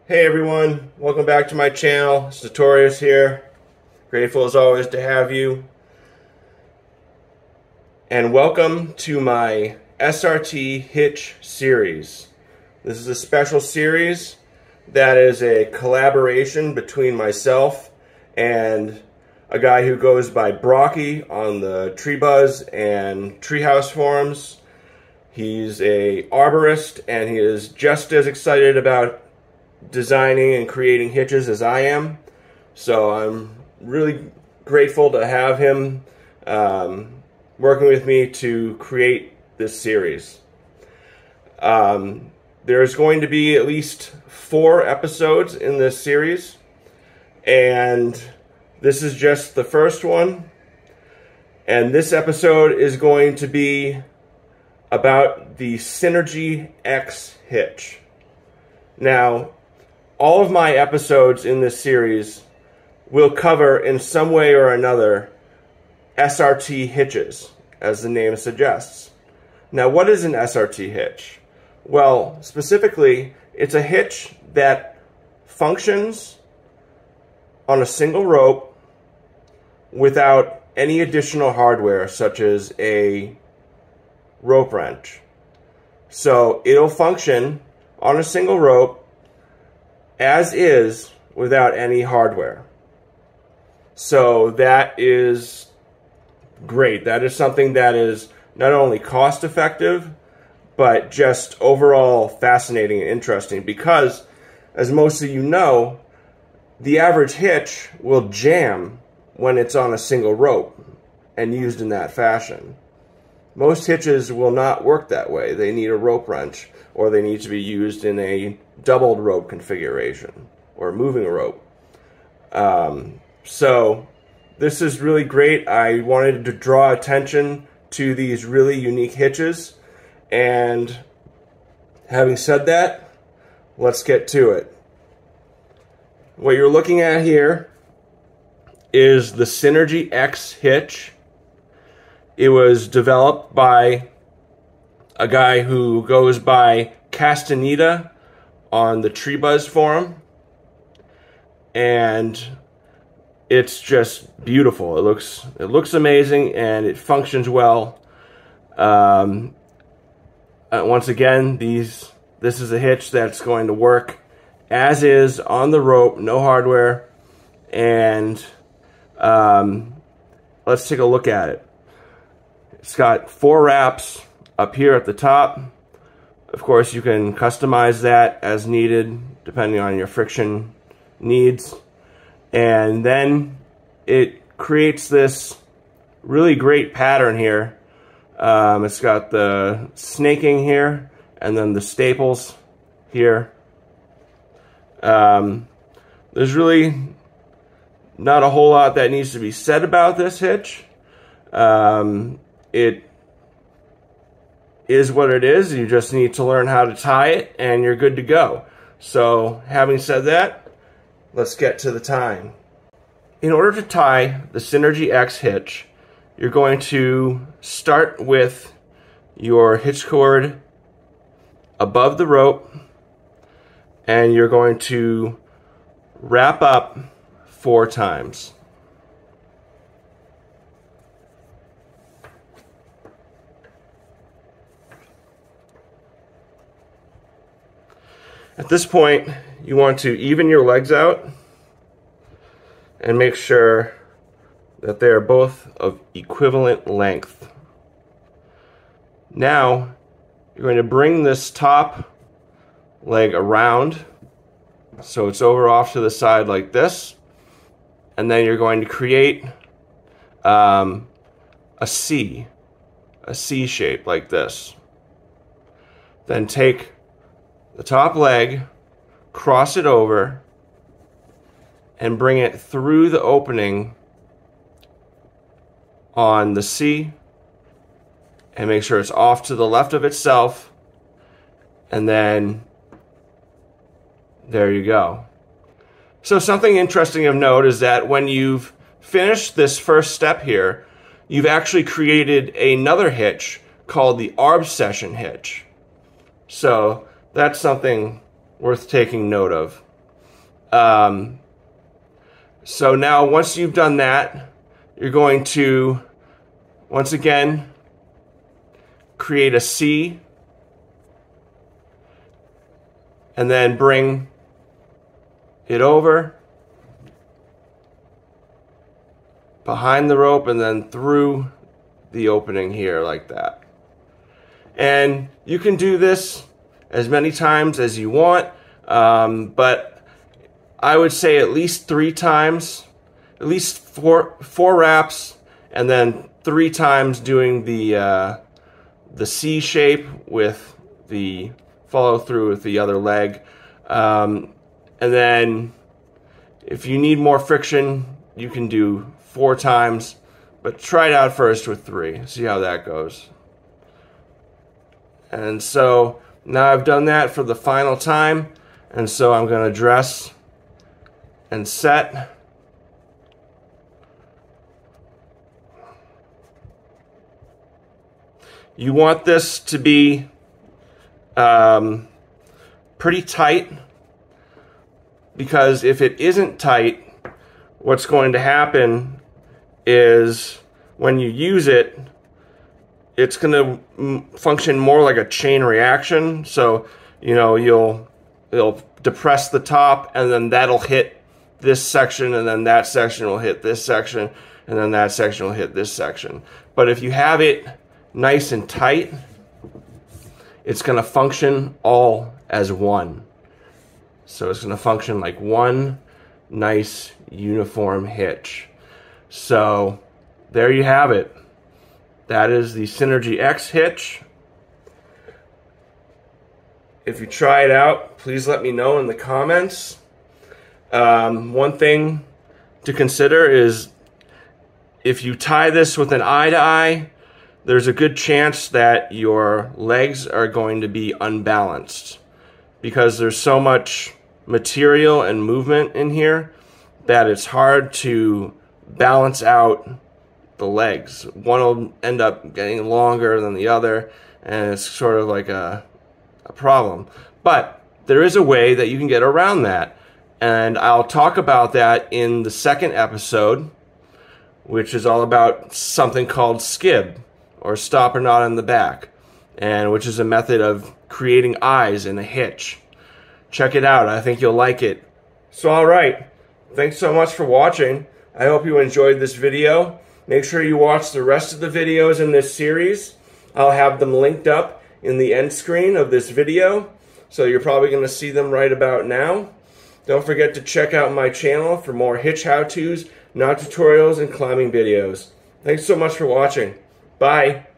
Hey everyone, welcome back to my channel. It's Notorious here. Grateful as always to have you. And welcome to my SRT Hitch series. This is a special series that is a collaboration between myself and a guy who goes by Brocky on the Tree Buzz and Treehouse forums. He's a arborist and he is just as excited about designing and creating hitches as I am. So I'm really grateful to have him working with me to create this series. There's going to be at least 4 episodes in this series, and this is just the first one. And this episode is going to be about the Synergy X Hitch. Now, all of my episodes in this series will cover in some way or another SRT hitches, as the name suggests. Now, what is an SRT hitch? Well, specifically, it's a hitch that functions on a single rope without any additional hardware, such as a rope wrench. So it'll function on a single rope as is without any hardware. So that is great. That is something that is not only cost effective, but just overall fascinating and interesting, because as most of you know, the average hitch will jam when it's on a single rope and used in that fashion. Most hitches will not work that way. They need a rope wrench, or they need to be used in a doubled rope configuration, or moving a rope. So this is really great. I wanted to draw attention to these really unique hitches, and having said that, let's get to it. What you're looking at here is the Synergy X Hitch. It was developed by a guy who goes by Castaneda on the Tree Buzz forum, and it's just beautiful. It looks amazing, and it functions well. Once again, this is a hitch that's going to work as is on the rope, no hardware, and let's take a look at it. It's got 4 wraps up here at the top. Of course, you can customize that as needed, depending on your friction needs. And then it creates this really great pattern here. It's got the snaking here, and then the staples here. There's really not a whole lot that needs to be said about this hitch. It is what it is. You just need to learn how to tie it, and you're good to go. So, having said that, let's get to the tying. In order to tie the Synergy X hitch, you're going to start with your hitch cord above the rope, and you're going to wrap up 4 times. At this point, you want to even your legs out and make sure that they are both of equivalent length. Now, you're going to bring this top leg around so it's over off to the side like this, and then you're going to create a C shape like this. Then take the top leg, cross it over, and bring it through the opening on the C, and make sure it's off to the left of itself, and then there you go. So something interesting of note is that when you've finished this first step here, you've actually created another hitch called the Arborists hitch. So that's something worth taking note of. So now once you've done that, you're going to, once again, create a C, and then bring it over behind the rope and then through the opening here like that. And you can do this as many times as you want, but I would say at least 3 times, at least four wraps, and then 3 times doing the C shape with the follow through with the other leg. And then if you need more friction, you can do 4 times, but try it out first with 3. See how that goes. And so now I've done that for the final time, and so I'm going to dress and set. You want this to be pretty tight, because if it isn't tight, what's going to happen is when you use it, it's going to function more like a chain reaction. So, you know, it'll depress the top, and then that'll hit this section, and then that section will hit this section, and then that section will hit this section. But if you have it nice and tight, it's going to function all as one. So it's going to function like one nice uniform hitch. So there you have it. That is the Synergy X Hitch. If you try it out, please let me know in the comments. One thing to consider is if you tie this with an eye-to-eye, there's a good chance that your legs are going to be unbalanced, because there's so much material and movement in here that it's hard to balance out the legs. One will end up getting longer than the other, and it's sort of like a problem. But there is a way that you can get around that, and I'll talk about that in the second episode, which is all about something called skib, or stopper knot in the back, and which is a method of creating eyes in a hitch. Check it out. I think you'll like it. So alright, thanks so much for watching. I hope you enjoyed this video. Make sure you watch the rest of the videos in this series. I'll have them linked up in the end screen of this video, so you're probably going to see them right about now. Don't forget to check out my channel for more hitch how-tos, knot tutorials, and climbing videos. Thanks so much for watching. Bye.